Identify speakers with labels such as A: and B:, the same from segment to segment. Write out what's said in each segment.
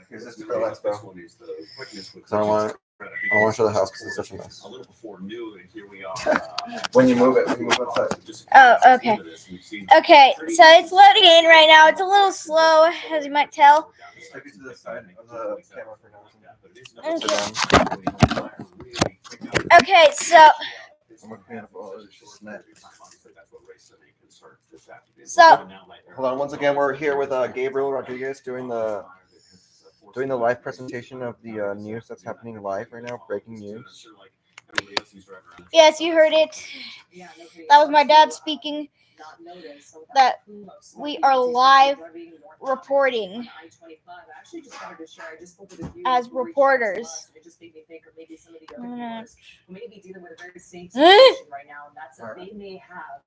A: Here's this for Let's Go. So I want to show the house because it's such a mess. When you move it, outside.
B: Oh, okay. Okay, so it's loading in right now. It's a little slow, as you might tell.
A: Stick it to the side of the camera for now.
B: Okay, so
A: hold on. Once again, we're here with Gabriel Rodriguez doing the live presentation of the news that's happening live right now. Breaking news.
B: yes, you heard it. That was my dad speaking. That we are live reporting as reporters.
C: Maybe dealing with a very safe situation right now, and that's that they may have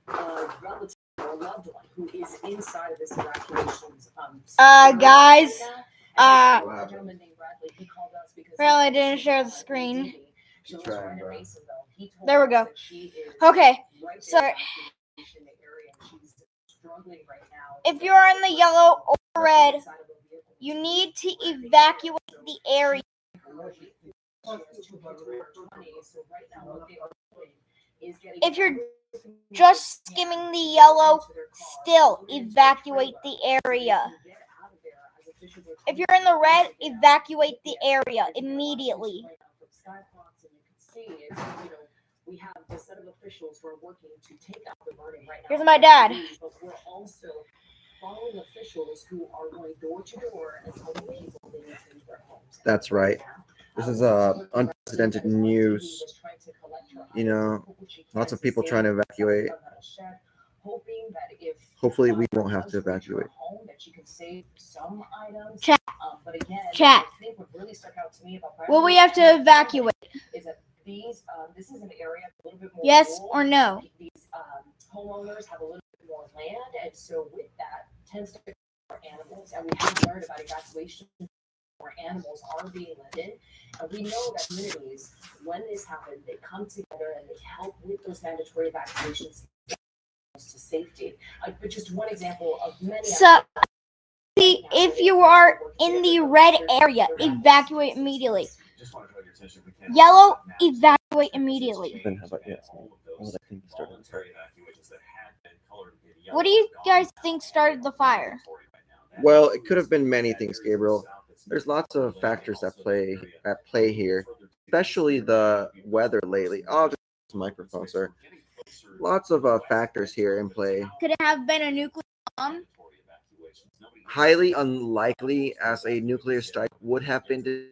C: a relative or a loved one who is inside of this evacuation.
B: Guys,
C: a gentleman named Bradley, he called us because
B: really didn't share the screen. There
C: There
B: we go. Okay, so if you're in the yellow or red, you need to evacuate the area. If you're just skimming the yellow, still evacuate the area. If you're in the red, evacuate the area immediately.
C: We have a set of officials who are working to take out the burning right now.
B: Here's my dad.
C: But we're also following officials who are going door to door and telling people they need to leave their homes.
A: That's right. This is unprecedented news. You know, lots of people trying to evacuate. Hopefully, we won't have to evacuate.
B: Chat.
C: But again,
B: Chat.
C: I think what really stuck out to me about
B: Will we have to evacuate?
C: is that this is an area a little bit more
B: Yes
C: rural.
B: or no?
C: These homeowners have a little bit more land, and so with that tends to be more animals. And we have learned about evacuation where animals are being let in, and we know that communities, when this happens, they come together and they help with those mandatory evacuations to safety. But just one example of many.
B: So, if you are in the red area, evacuate immediately. Yellow, evacuate immediately.
A: Then how about yes?
B: What do you guys think started the fire?
A: Well, it could have been many things, Gabriel. There's lots of factors at play here, especially the weather lately. Oh, just microphone, sir. Lots of factors here in play.
B: Could it have been a nuclear bomb?
A: Highly unlikely, as a nuclear strike would have been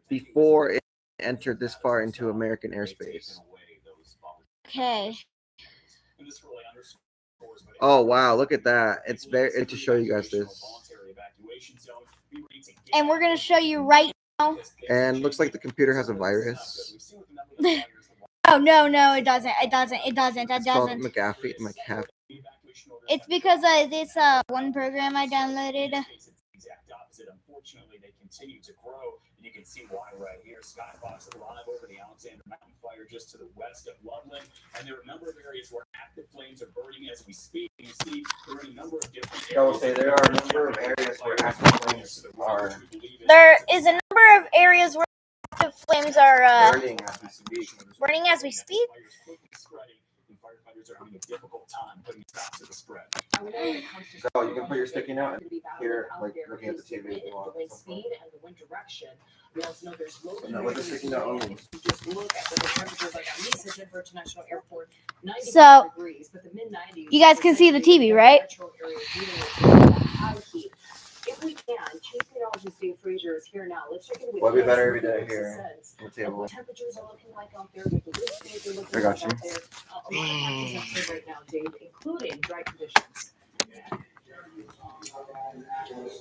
A: before it entered this far into American airspace.
B: Okay.
A: Oh wow, look at that. It's very to show you guys this.
B: And we're going to show you right now.
A: And looks like the computer has a virus.
B: Oh, no, it doesn't. It doesn't.
A: It's called McAfee.
B: It's because this one program I downloaded.
D: Unfortunately, they continue to grow, and you can see why right here. Skyfox live over the Alexander Mountain fire just to the west of Loveland, and there are a number of areas where active flames are burning as we speak. You see there are a number of different areas.
A: There are a number of areas where active flames are.
B: There is a number of areas where active flames are
A: Burning as we speak.
B: burning as we speak.
D: Firefighters are having a difficult time putting a stop to the spread.
A: So you can put your sticky note here, like looking at the TV if you
C: The
A: want.
C: wind speed and the wind direction. We also know there's low
A: No, with the sticky note only.
C: Just look at the temperatures like at Lisa Denver International Airport, 95
B: So,
C: degrees, but the mid-90s.
B: you guys can see the TV, right?
C: If we can, Chief Meteorologist Dave Frazier is here now. Let's check in with
A: Well, it'd be
C: him.
A: better every day here on the
C: What
A: table.
C: temperatures are looking like out there? What the wind speeds are looking
A: I got
C: like
A: you.
C: out there. A lot of factors at play right now, Dave, including dry conditions.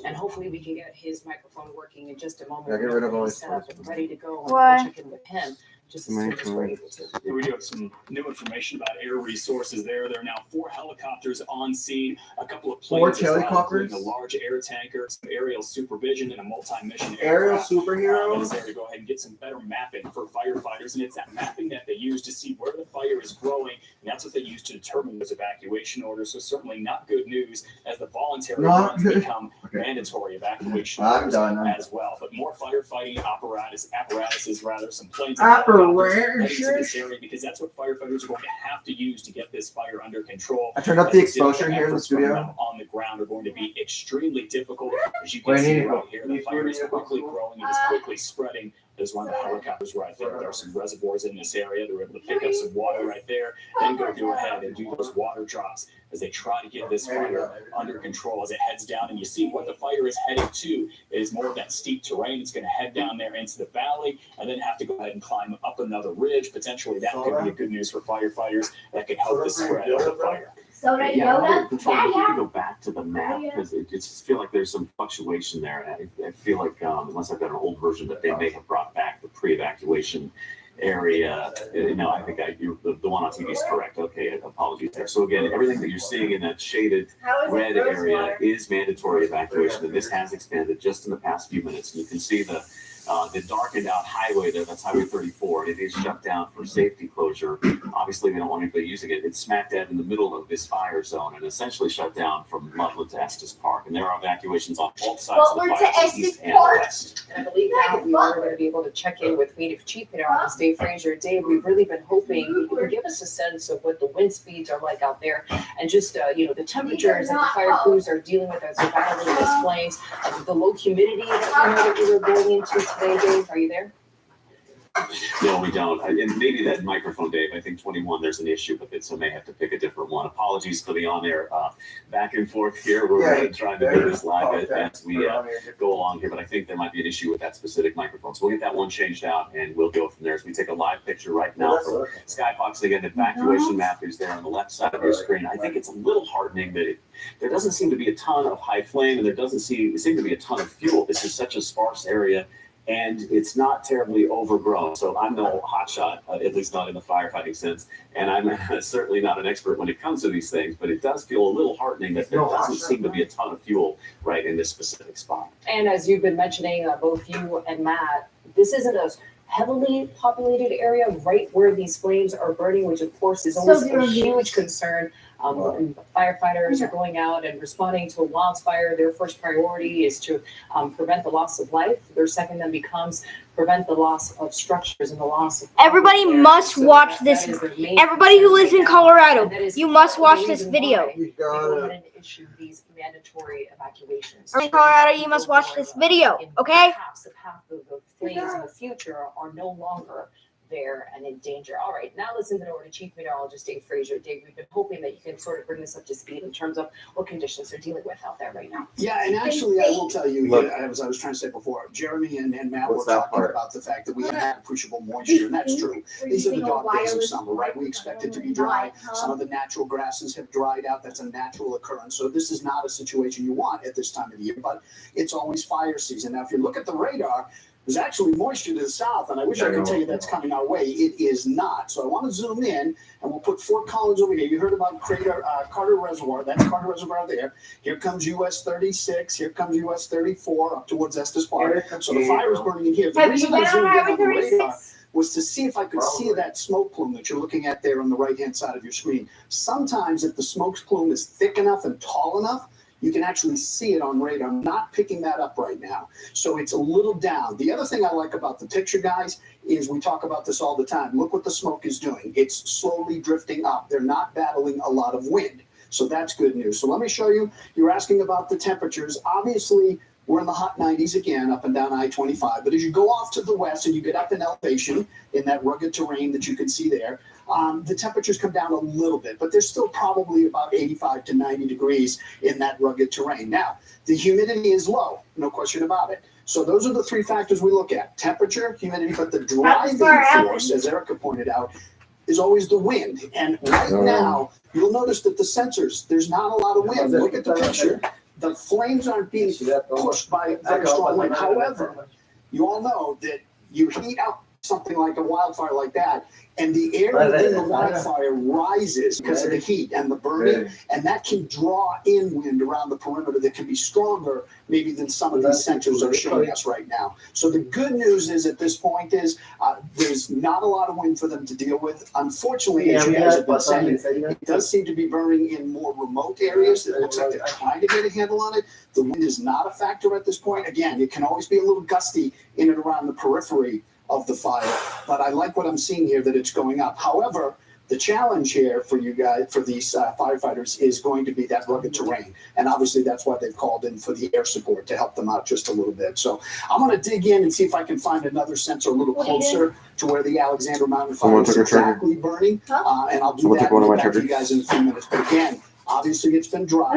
C: And hopefully we can get his microphone working in just a moment.
A: Yeah, get rid of all
C: He's
A: these
C: set up and ready to go. And
B: Why?
C: we'll check in with him just as soon as we're able to.
D: We do have some new information about air resources there. There are now 4 helicopters on scene, a couple of planes
A: 4
D: as well,
A: helicopters?
D: including a large air tanker, some aerial supervision, and a multi-mission
A: Aerial
D: aircraft. That is
A: superheroes?
D: there to go ahead and get some better mapping for firefighters, and it's that mapping that they use to see where the fire is growing, and that's what they use to determine those evacuation orders. So certainly not good news as the voluntary
A: Not
D: ones
A: good.
D: become mandatory evacuation
A: I'm done.
D: as well. But more firefighting apparatuses, some planes
E: Apparatus.
D: heading to this area because that's what firefighters are going to have to use to get this fire under control.
A: I turned up the exposure here in the studio.
D: On the ground are going to be extremely difficult. As you can see right here, the fire is quickly growing. It is quickly spreading. There's one of the helicopters right there. There are some reservoirs in this area. They're able to pick up some water right there and go ahead and do those water drops as they try to get this fire under control as it heads down. And you see what the fire is heading to is more of that steep terrain. It's going to head down there into the valley and then have to go ahead and climb up another ridge. Potentially that could be a good news for firefighters that could help the spread of the fire.
F: Soda Yoda? If you go back to the map, because it just feel like there's some fluctuation there. I feel like, unless I've got an old version that they may have brought back the pre-evacuation area. No, I think the one on TV is correct. Okay, apologies there. So again, everything that you're seeing in that shaded red area is mandatory evacuation, and this has expanded just in the past few minutes. You can see the darkened out highway there, that's Highway 34, and it is shut down for safety closure. Obviously, they don't want anybody using it. It's smack dab in the middle of this fire zone and essentially shut down from Loveland to Estes Park. And there are evacuations on both sides of the fire, east and west.
C: And I believe now we are going to be able to check in with Chief Meteorologist Dave Frazier. Dave, we've really been hoping you can give us a sense of what the wind speeds are like out there and just, the temperatures that the fire crews are dealing with as they're battling these flames, the low humidity that we were going into today. Dave, are you there?
F: No, we don't. And maybe that microphone, Dave, I think 21, there's an issue with it, so may have to pick a different one. Apologies for the on-air back and forth here. We're trying to do this live as we go along here, but I think there might be an issue with that specific microphone. So we'll get that one changed out, and we'll go from there as we take a live picture right now from Skyfox. Again, the evacuation map is there on the left side of your screen. I think it's a little heartening that there doesn't seem to be a ton of high flame, and there doesn't seem to be a ton of fuel. This is such a sparse area, and it's not terribly overgrown. So I'm no hotshot, at least not in the firefighting sense, and I'm certainly not an expert when it comes to these things, but it does feel a little heartening that there doesn't seem to be a ton of fuel right in this specific spot.
C: And as you've been mentioning, both you and Matt, this isn't a heavily populated area right where these flames are burning, which of course is always a huge concern. When firefighters are going out and responding to a wildfire, their first priority is to prevent the loss of life. Their second then becomes prevent the loss of structures and the loss of.
B: Everybody must watch this. Everybody who lives in Colorado, you must watch this video.
C: They go ahead and issue these mandatory evacuations.
B: In Colorado, you must watch this video, okay?
C: Perhaps the path of the flames in the future are no longer there and in danger. All right, now let's send it over to Chief Meteorologist Dave Frazier. Dave, we've been hoping that you can sort of bring this up to speed in terms of what conditions they're dealing with out there right now.
G: Yeah, and actually, I will tell you, as I was trying to say before, Jeremy and Matt were talking about the fact that we had appreciable moisture, and that's true. These are the dark days of summer, right? We expect it to be dry. Some of the natural grasses have dried out. That's a natural occurrence. So this is not a situation you want at this time of the year, but it's always fire season. Now, if you look at the radar, there's actually moisture to the south, and I wish I could tell you that's coming our way. It is not. So I want to zoom in, and we'll put Fort Collins over here. You heard about Carter Reservoir. That's Carter Reservoir there. Here comes US 36. Here comes US 34 up towards Estes Park. So the fire is burning in here. The reason I zoomed in on the radar was to see if I could see that smoke plume that you're looking at there on the right-hand side of your screen. Sometimes if the smoke plume is thick enough and tall enough, you can actually see it on radar. I'm not picking that up right now. So it's a little down. The other thing I like about the picture, guys, is we talk about this all the time. Look what the smoke is doing. It's slowly drifting up. They're not battling a lot of wind. So that's good news. So let me show you. You're asking about the temperatures. Obviously, we're in the hot 90s again, up and down I-25. But as you go off to the west and you get up in elevation in that rugged terrain that you can see there, the temperatures come down a little bit, but they're still probably about 85 to 90 degrees in that rugged terrain. Now, the humidity is low, no question about it. So those are the three factors we look at: temperature, humidity, but the driving force, as Erica pointed out, is always the wind. And right now, you'll notice that the sensors, there's not a lot of wind. Look at the picture. The flames aren't being pushed by very strong wind. However, you all know that you heat up something like a wildfire like that, and the air within the wildfire rises because of the heat and the burning, and that can draw in wind around the perimeter that can be stronger maybe than some of these sensors are showing us right now. So the good news is at this point is there's not a lot of wind for them to deal with. Unfortunately, as you guys have been saying, it does seem to be burning in more remote areas. It looks like they're trying to get a handle on it. The wind is not a factor at this point. Again, it can always be a little gusty in and around the periphery of the fire, but I like what I'm seeing here, that it's going up. However, the challenge here for you guys, for these firefighters, is going to be that rugged terrain, and obviously that's why they've called in for the air support to help them out just a little bit. So I'm going to dig in and see if I can find another sensor a little closer to where the Alexander Mountain fire is exactly burning, and I'll do that and get back to you guys in a few minutes. But again, obviously, it's been dry.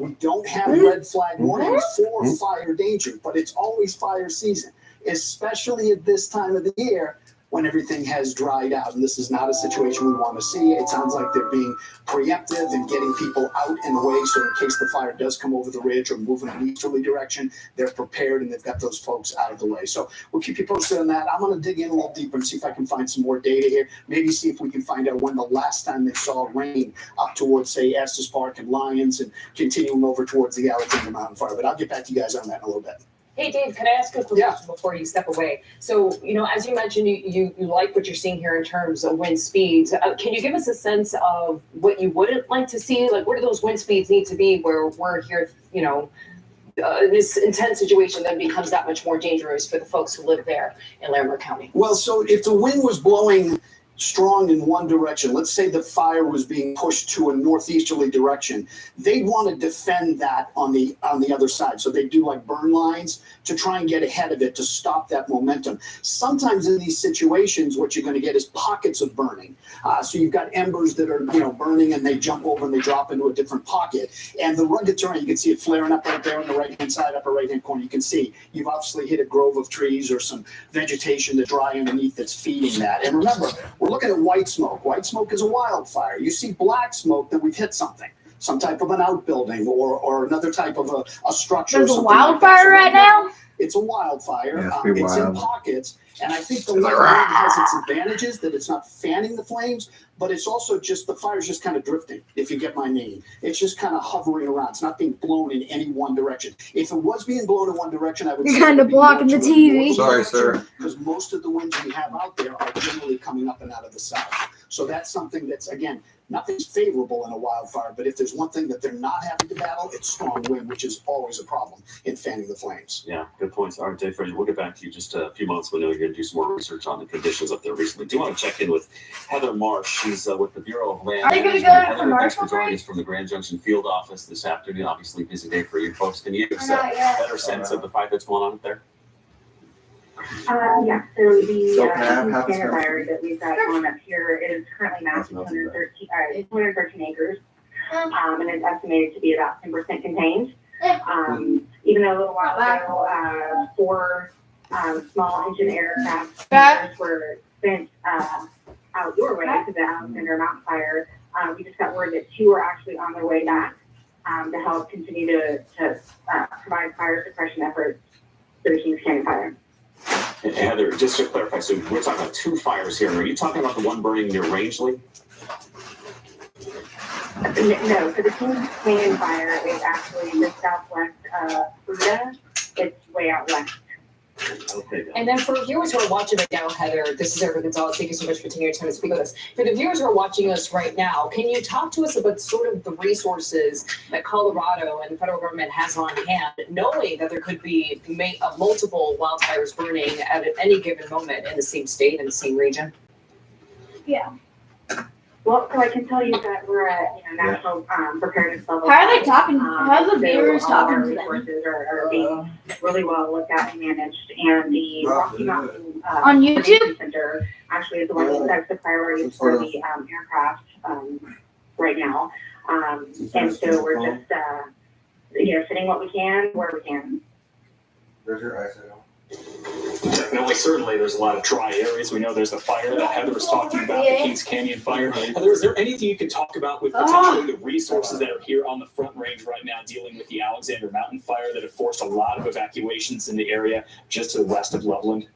G: We don't have red flag warnings for fire danger, but it's always fire season, especially at this time of the year when everything has dried out. And this is not a situation we want to see. It sounds like they're being preemptive and getting people out and away, so in case the fire does come over the ridge or move in an easterly direction, they're prepared and they've got those folks out of the way. So we'll keep you posted on that. I'm going to dig in a little deeper and see if I can find some more data here. Maybe see if we can find out when the last time they saw rain up towards, say, Estes Park and Lyons, and continuing over towards the Alexander Mountain fire. But I'll get back to you guys on that in a little bit.
C: Hey, Dave, can I ask a quick question before you step away? So, as you mentioned, you like what you're seeing here in terms of wind speeds. Can you give us a sense of what you wouldn't like to see? Like, where do those wind speeds need to be where we're here, this intense situation then becomes that much more dangerous for the folks who live there in Larimer County?
G: Well, so if the wind was blowing strong in one direction, let's say the fire was being pushed to a northeasterly direction, they'd want to defend that on the other side. So they do like burn lines to try and get ahead of it, to stop that momentum. Sometimes in these situations, what you're going to get is pockets of burning. So you've got embers that are burning, and they jump over and they drop into a different pocket. And the rugged terrain, you can see it flaring up right there on the right-hand side, upper right-hand corner. You can see you've obviously hit a grove of trees or some vegetation that's dry underneath that's feeding that. And remember, we're looking at white smoke. White smoke is a wildfire. You see black smoke, then we've hit something. Some type of an outbuilding or another type of a structure.
B: There's a wildfire right now?
G: It's a wildfire.
A: Yeah,
G: it's in pockets. And I think the light rain has its advantages, that it's not fanning the flames, but it's also just, the fire's just kind of drifting, if you get my meaning. It's just kind of hovering around. It's not being blown in any one direction. If it was being blown in one direction, I would say—
B: You're kind of blocking the TV.
A: Sorry, sir.
G: Because most of the winds we have out there are generally coming up and out of the south. So that's something that's, again, nothing's favorable in a wildfire, but if there's one thing that they're not having to battle, it's strong wind, which is always a problem in fanning the flames.
F: Yeah, good points. All right, Dave Fraser, we'll get back to you just a few months. We know you're going to do some more research on the conditions up there recently. Do you want to check in with Heather Marsh? She's with the Bureau of Land.
B: Are you going to go
F: Management.
B: to
F: Heather, thanks for
B: commercial
F: joining
B: break?
F: us from the Grand Junction Field Office this afternoon. Obviously, busy day for you folks. Can you give us a better sense of the fight that's going on up there?
E: Yeah, so the standard fire that we've got going up here is currently mapped 213 acres, and it's estimated to be about 10% contained. Even though a little while ago, 4 small engine aircraft were sent out your way to the Alexander Mountain fire, we just got word that 2 are actually on their way back to help continue to provide fire suppression efforts to the Kings Canyon fire.
F: And Heather, just to clarify, so we're talking about 2 fires here. Are you talking about the one burning near Rangeley?
E: No, so the Kings Canyon fire is actually the southwest of Fruta. It's way out west.
F: Okay.
C: And then for viewers who are watching right now, Heather, this is Erica Gonzalez. Thank you so much for taking your time to speak with us. For the viewers who are watching us right now, can you talk to us about sort of the resources that Colorado and the federal government has on hand, knowing that there could be multiple wildfires burning at any given moment in the same state, in the same region?
B: Yeah.
E: Well, so I can tell you that we're at national preparedness level.
B: How are they talking? How are the viewers talking to them?
E: Resources are being really well looked at and managed, and the Rocky Mountain
B: On YouTube?
E: Center actually is the one that sets the priorities for the aircraft right now. And so we're just sitting what we can where we can.
A: Where's your eyesight?
D: Definitely, certainly, there's a lot of dry areas. We know there's the fire that Heather was talking about, the Kings Canyon fire. Heather, is there anything you can talk about with potentially the resources that are here on the Front Range right now dealing with the Alexander Mountain fire that have forced a lot of evacuations in the area just to the west of Loveland?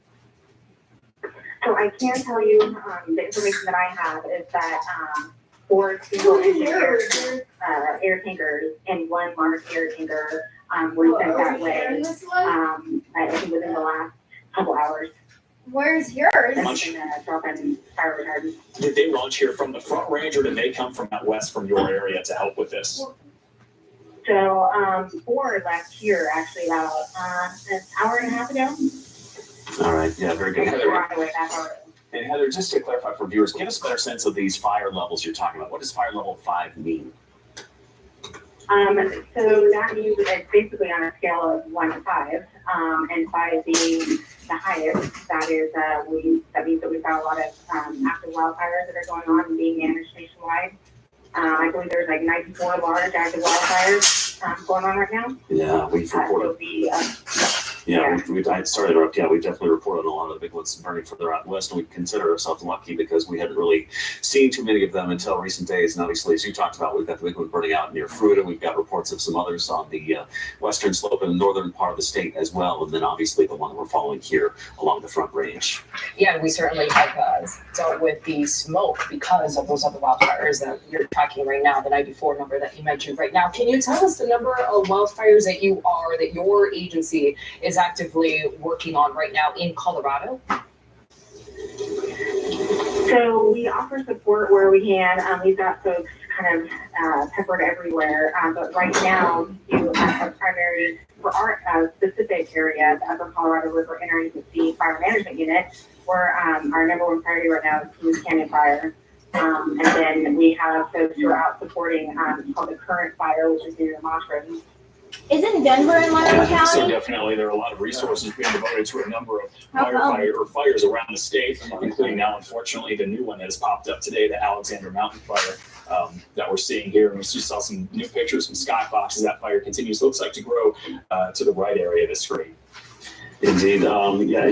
E: So I can tell you, the information that I have is that, 4 single-engine air tankers and 1 large air tanker, were sent that way, I think within the last couple hours.
B: Where's yours?
D: Much.
E: Dropping fire retardant.
D: Did they launch here from the Front Range, or did they come from out west from your area to help with this?
E: So, 4 left here actually about, an hour and a half ago.
F: All right, yeah, very good.
E: They
F: Heather,
E: were on the way back already.
F: and Heather, just to clarify for viewers, give us a better sense of these fire levels you're talking about. What does fire level 5 mean?
E: So that means it's basically on a scale of 1 to 5, and 5 being the highest. That means that we've got a lot of active wildfires that are going on and being managed nationwide. I believe there's like 94 large active wildfires going on right now.
F: Yeah, we've reported.
E: So the,
F: Sorry to interrupt. Yeah, we definitely reported a lot of the big ones burning further out west, and we consider ourselves lucky because we hadn't really seen too many of them until recent days. And obviously, as you talked about, we've got the big one burning out near Fruita. We've got reports of some others on the western slope and northern part of the state as well. And then obviously the one that we're following here along the Front Range.
C: Yeah, we certainly have dealt with the smoke because of those other wildfires that you're tracking right now, the 94 number that you mentioned right now. Can you tell us the number of wildfires that your agency is actively working on right now in Colorado?
E: So we offer support where we can. We've got folks kind of peppered everywhere. But right now, our primary, for our specific area, the Upper Colorado River Interagency Fire Management Unit, our number 1 priority right now is Smooth Canyon Fire. And then we have folks who are out supporting called the Current Fire, which is near the Montrose.
B: Isn't Denver in Monroe
D: So
B: County?
D: definitely, there are a lot of resources being devoted to a number of fires around the state, including now, unfortunately, the new one that has popped up today, the Alexander Mountain Fire that we're seeing here. And we just saw some new pictures from Skyfox as that fire continues, looks like, to grow to the right area of the screen.
F: Indeed.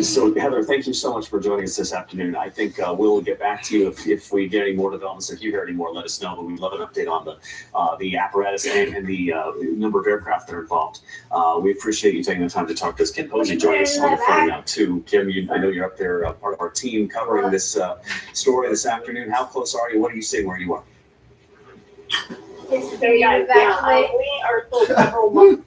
F: So Heather, thank you so much for joining us this afternoon. I think we'll get back to you if we get any more developments. If you hear any more, let us know. But we'd love an update on the apparatus and the number of aircraft that are involved. We appreciate you taking the time to talk to us. Kim Posey joining us on the phone now too. Kim, I know you're up there, part of our team covering this story this afternoon. How close are you? What are you seeing where you are?
E: Hey guys, we are still several months.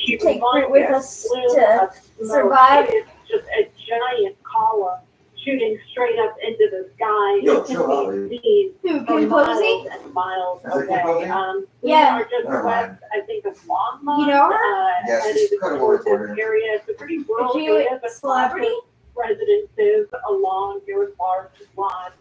B: Take it with us to survive.
E: It's just a giant column shooting straight up into the sky.
A: Yo,
E: It can
A: chill out,
E: be seen
B: Who,
E: for
B: Kim Posey?
E: miles and miles
A: Is it Kim
E: away.
A: Posey?
E: We
B: Yeah.
E: are just
A: Never
E: west,
A: mind.
E: I think, of Loveland.
B: You know her?
A: Yeah, she's
E: headed
A: incredible
E: towards this
A: reporter.
E: area. It's a pretty rural
B: Is she
E: area,
B: a
E: but
B: celebrity?
E: residences along your large lot.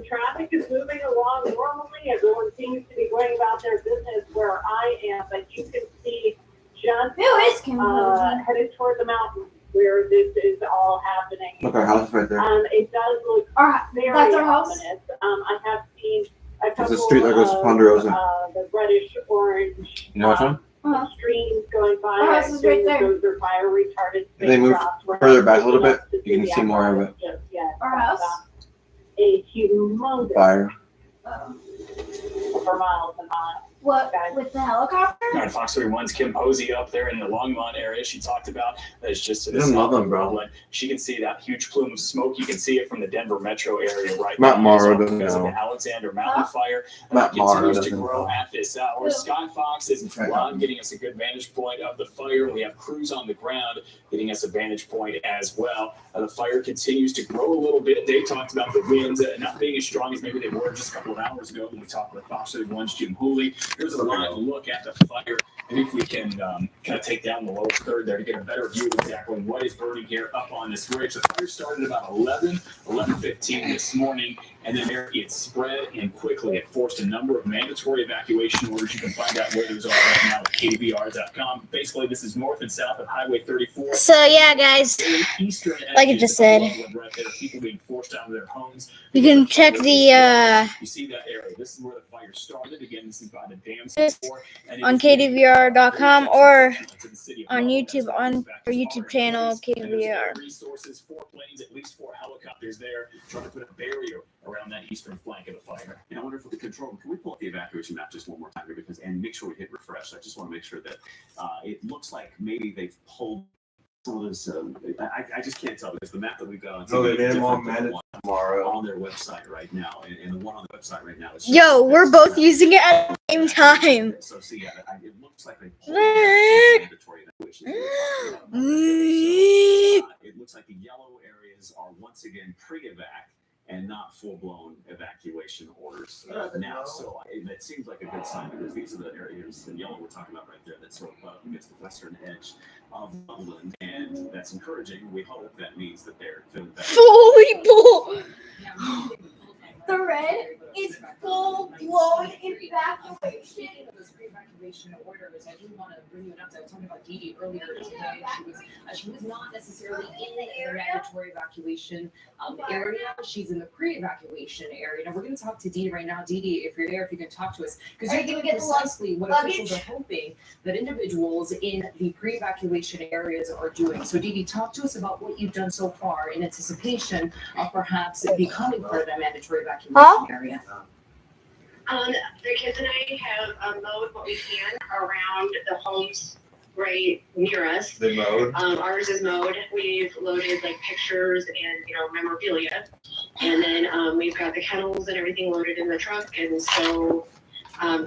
E: Traffic is moving along normally. Everyone seems to be going about their business where I am, but you can see just
B: Who is Kim Posey?
E: headed toward the mountain where this is all happening.
A: Look, our house right there.
E: It does look very
B: That's our house?
E: ominous. I have seen a couple
A: There's a street that goes to
E: of,
A: Ponderosa.
E: the reddish orange
A: You know which one?
B: Uh-huh.
E: streams going by.
B: Our house is right there.
E: Those are fire retardant.
A: If they move further back a little bit, you can see more of it.
E: Just yet.
B: Our house?
E: A humongous
A: Fire.
E: for miles and miles.
B: What, with the helicopter?
D: All right, Fox 31's Kim Posey up there in the Longmont area. She talked about that it's just to the
A: You don't
D: south
A: love
D: of
A: them, bro.
D: Loveland. She can see that huge plume of smoke. You can see it from the Denver metro area right
A: Matt
D: now.
A: Morrow
D: as well
A: doesn't
D: because of
A: know.
D: the Alexander Mountain Fire
A: Matt Morrow
D: continues to
A: doesn't
D: grow
A: know.
D: at this hour.
B: Who?
D: Sky Fox is live, getting us a good vantage point of the fire. We have crews on the ground getting us a vantage point as well. The fire continues to grow a little bit. They talked about the winds not being as strong as maybe they were just a couple of hours ago when we talked with Fox 31's Jim Hooley. Here's a live look at the fire. I think we can kind of take down the lower third there to get a better view of exactly what is burning here up on this ridge. The fire started about 11:15 this morning, and then there it spread, and quickly it forced a number of mandatory evacuation orders. You can find out where those are right now at kvr.com. Basically, this is north and south of Highway 34.
B: So yeah, guys,
D: Eastern
B: like I
D: edges
B: just
D: of
B: said,
D: Loveland right there, people being forced out of their homes.
B: you can check the
D: You see that area. This is where the fire started. Again, this is by the dam
B: This
D: floor, and it
B: on
D: is
B: KDVR.com or
D: to the city of
B: on
D: Loveland.
B: YouTube
D: That's
B: on
D: back
B: our
D: to
B: YouTube
D: our
B: channel
D: areas. And there's
B: KDVR.
D: resources, 4 planes, at least 4 helicopters there, trying to put a barrier around that eastern flank of the fire.
F: And I wonder if we could control. Can we pull up the evacuation map just one more time here, and make sure we hit refresh? I just want to make sure that it looks like maybe they've pulled some of those, I just can't tell because the map that we've got on
H: No, they
F: TV
H: made
F: is
H: them all
F: different than the
H: managed
F: one
H: tomorrow.
F: on their website right now, and the one on the website right now is.
B: Yo, we're both using it at the same time.
F: So see, yeah, it looks like they pulled mandatory evacuation. It looks like the yellow areas are once again pre-evac and not full-blown evacuation orders now. So that seems like a good sign because these are the areas in yellow we're talking about right there that's sort of up against the western edge of Loveland, and that's encouraging. We hope that means that they're feeling better.
B: Fully full. The red is full-blown evacuation.
C: Those pre-evacuation orders, I do want to bring you an update. I was talking about Dee Dee earlier today. She was not necessarily in the mandatory evacuation area. She's in the pre-evacuation area. Now we're going to talk to Dee Dee right now. Dee Dee, if you're there, if you can talk to us, because you're doing precisely what officials are hoping that individuals in the pre-evacuation areas are doing. So Dee Dee, talk to us about what you've done so far in anticipation of perhaps becoming part of that mandatory evacuation area.
E: The kids and I have mowed what we can around the homes right near us.
H: They mowed.
E: Ours is mowed. We've loaded like pictures and memorabilia, and then we've got the kennels and everything loaded in the truck. And so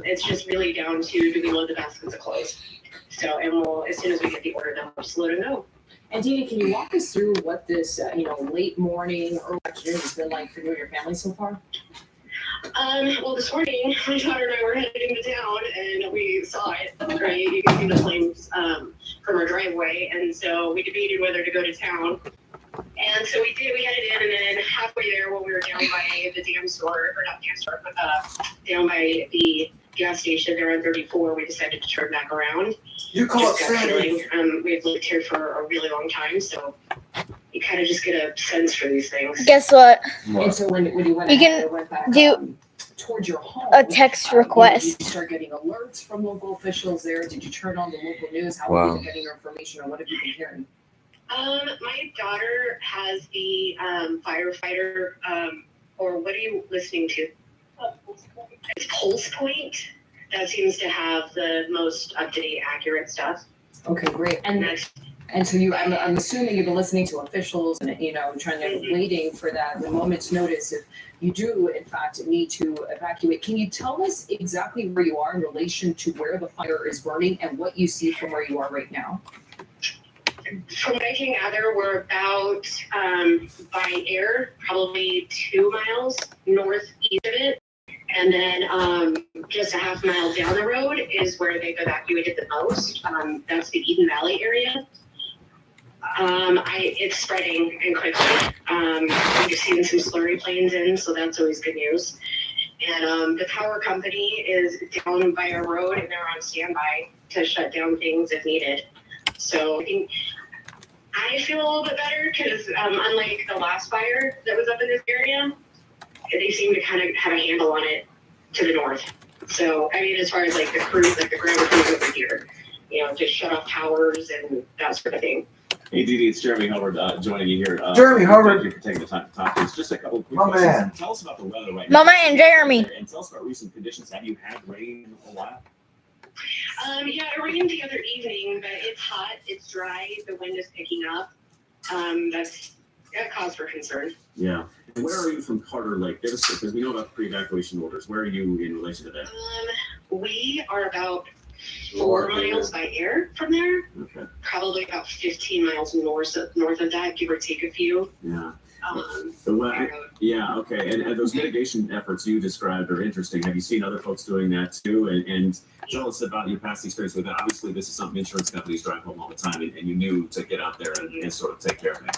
E: it's just really down to do we load the baskets of clothes. So and we'll as soon as we get the order, then we'll just let them know.
C: And Dee Dee, can you walk us through what this late morning, early afternoon has been like for you and your family so far?
E: Well, this morning, my daughter and I were heading into town, and we saw it, right? You can see the flames from our driveway, and so we debated whether to go to town. And so we did. We headed in, and then halfway there, when we were down by the damn store, or not damn store, but down by the gas station there on 34, we decided to turn back around.
H: You call it
E: Sandy.
H: Sandy.
E: We've lived here for a really long time, so you kind of just get a sense for these things.
B: Guess what?
C: And so when you went
B: You
C: ahead
B: can
C: and went back
B: do
C: towards your home,
B: a text request.
C: Did you start getting alerts from local officials there? Did you turn on the local news? How
A: Wow.
C: have you been getting your information, or what have you been hearing?
E: My daughter has the firefighter, or what are you listening to? It's Pulse Point. That seems to have the most up-to-date, accurate stuff.
C: Okay, great. And so I'm assuming you've been listening to officials and trying to waiting for that the moment's notice if you do in fact need to evacuate. Can you tell us exactly where you are in relation to where the fire is burning and what you see from where you are right now?
E: From what I can gather, we're about by air, probably 2 miles northeast of it. And then just a half mile down the road is where they've evacuated the most. That's the Eden Valley area. It's spreading and quickly. We've seen some slurry planes in, so that's always good news. And the power company is down by our road, and they're on standby to shut down things if needed. So I feel a little bit better because unlike the last fire that was up in this area, they seem to kind of have a handle on it to the north. So, I mean, as far as like the crews, like the ground crews over here, to shut off towers and that sort of thing.
F: Hey, Dee Dee, it's Jeremy Hubbard joining you here.
H: Jeremy Hubbard.
F: Thank you for taking the time to talk to us. Just a couple of quick
H: My
F: questions.
H: man.
F: Tell us about the weather right now.
B: My man Jeremy.
F: And tell us about recent conditions. Have you had rain in a while?
E: Yeah, it rained the other evening, but it's hot, it's dry, the wind is picking up. That's a cause for concern.
F: Yeah. And where are you from Carter Lake? Because we know about the pre-evacuation orders. Where are you in relation to that?
E: We are about 4 miles by air from there.
F: Okay.
E: Probably about 15 miles north of that, give or take a few.
F: Yeah.
E: By road.
F: Yeah, okay. And those mitigation efforts you described are interesting. Have you seen other folks doing that too? And tell us about your past experience with that. Obviously, this is something insurance companies drive home all the time, and you knew to get out there and sort of take care of it.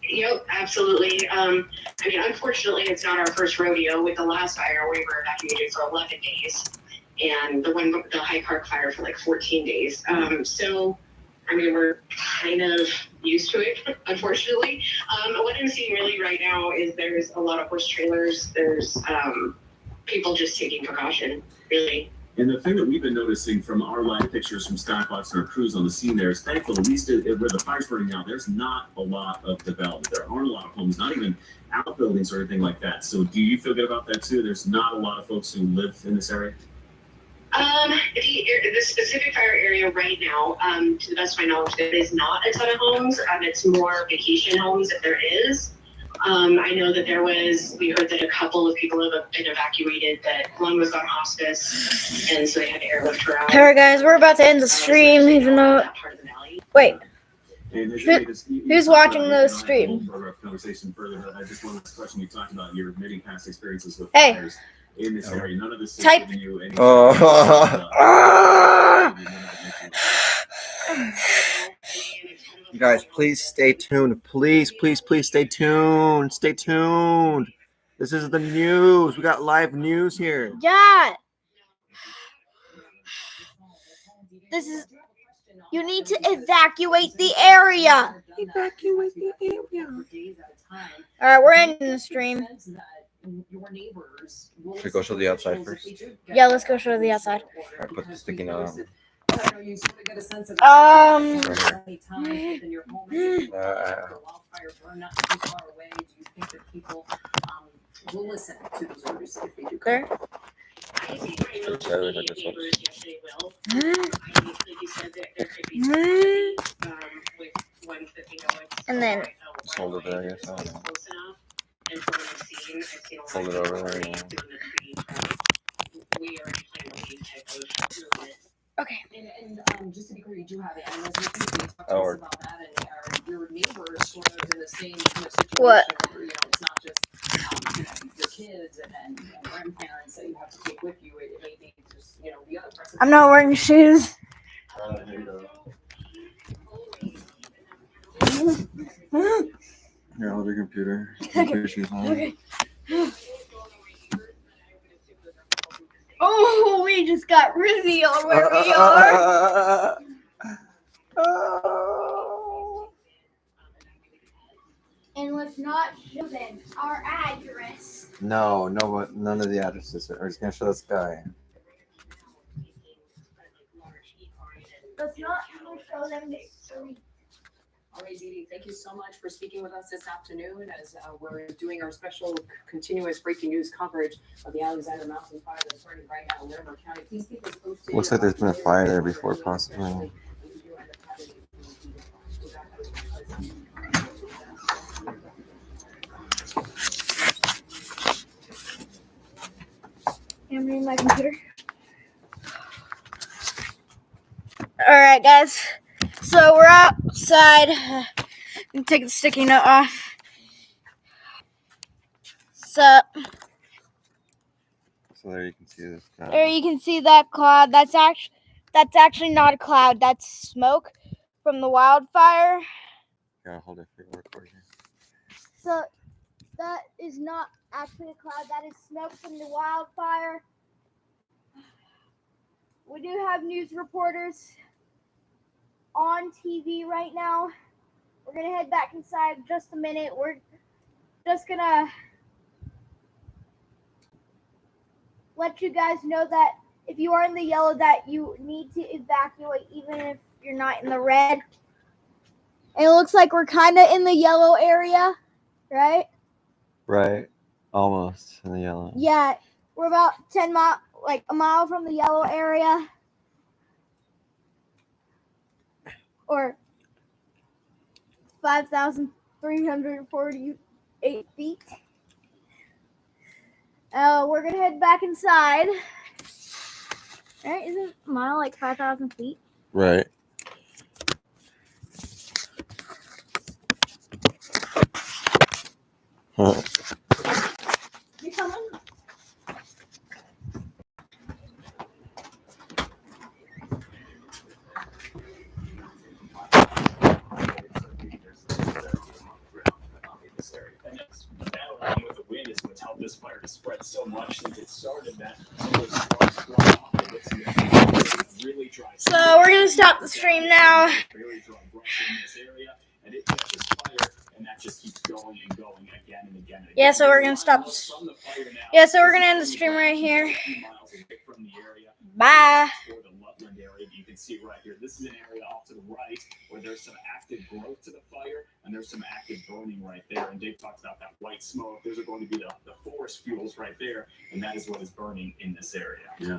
E: Yep, absolutely. I mean, unfortunately, it's not our first rodeo. With the last fire, we were evacuated for 11 days, and the High Park fire for like 14 days. So, I mean, we're kind of used to it, unfortunately. What I'm seeing really right now is there's a lot of horse trailers. There's people just taking precaution, really.
F: And the thing that we've been noticing from our live pictures from Skyfox and our crews on the scene there is thankfully, at least where the fire's burning now, there's not a lot of development. There aren't a lot of homes, not even outbuildings or anything like that. So do you feel good about that too? There's not a lot of folks who live in this area?
E: The specific fire area right now, to the best of my knowledge, there is not a ton of homes. It's more vacation homes if there is. I know that we heard that a couple of people have been evacuated, that one was on hospice, and so they had to airlift her out.
B: Alright, guys, we're about to end the stream, even though. Wait. Who's watching the stream?
F: Conversation further, but I just want to question you talked about your admitting past experiences with
B: Hey.
F: fires in this area. None of this is
B: Type.
F: giving you any.
A: Guys, please stay tuned. Please stay tuned. Stay tuned. This is the news. We got live news here.
B: Yeah. You need to evacuate the area.
A: Evacuate the area.
B: Alright, we're ending the stream.
A: Should we go show the outside first?
B: Yeah, let's go show the outside.
A: Alright, put the sticky note on.
C: Will listen to these orders if they do come.
B: There. And then
A: Just hold it there, I guess. I don't know. Hold it over there. Yeah.
B: okay.
C: And just to be clear, you do have it. And as we talked
A: Oh,
C: about that, and your neighbors sort of in the same kind of situation.
B: What?
C: Where, it's not just your kids and grandparents that you have to take with you. It may be just the other person.
B: I'm not wearing shoes.
A: Here, hold your computer.
B: Okay. Oh, we just got revealed where we are. And let's not show them our address.
A: No, but none of the addresses. We're just gonna show this guy.
B: Let's not even show them the street.
C: All right, Dee, thank you so much for speaking with us this afternoon as we're doing our special continuous breaking news coverage of the Alexander Mountain Fire that's burning right now in Larimer County. Please keep us posted.
A: Looks like there's been a fire there before, possibly.
B: I'm reading my computer. Alright, guys. So we're outside. I'm take the sticky note off. So
A: there you can see this guy.
B: there you can see that cloud. That's actually not a cloud. That's smoke from the wildfire.
A: Yeah, hold it for your recording.
B: So that is not actually a cloud. That is smoke from the wildfire. We do have news reporters on TV right now. We're going to head back inside in just a minute. We're just going to let you guys know that if you are in the yellow, that you need to evacuate even if you're not in the red. And it looks like we're kind of in the yellow area, right?
A: Right. Almost in the yellow.
B: Yeah, we're about 10 miles, like a mile from the yellow area. Or 5,348 feet. We're going to head back inside. Right? Isn't a mile like 5,000 feet?
A: Right.
B: You coming?
D: With the wind is what's helped this fire to spread so much since it started. That some of those sparks fly off of it, really dry.
B: So we're gonna stop the stream now.
D: Very dry brush in this area, and it catches fire, and that just keeps going and going again and again. And again.
B: Yeah, so we're gonna stop. Yeah, so we're gonna end the stream right here. Bye.
D: For the Loveland area, you can see right here. This is an area off to the right where there's some active growth to the fire, and there's some active burning right there. And Dave talked about that white smoke. Those are going to be the forest fuels right there, and that is what is burning in this area.
F: Yeah.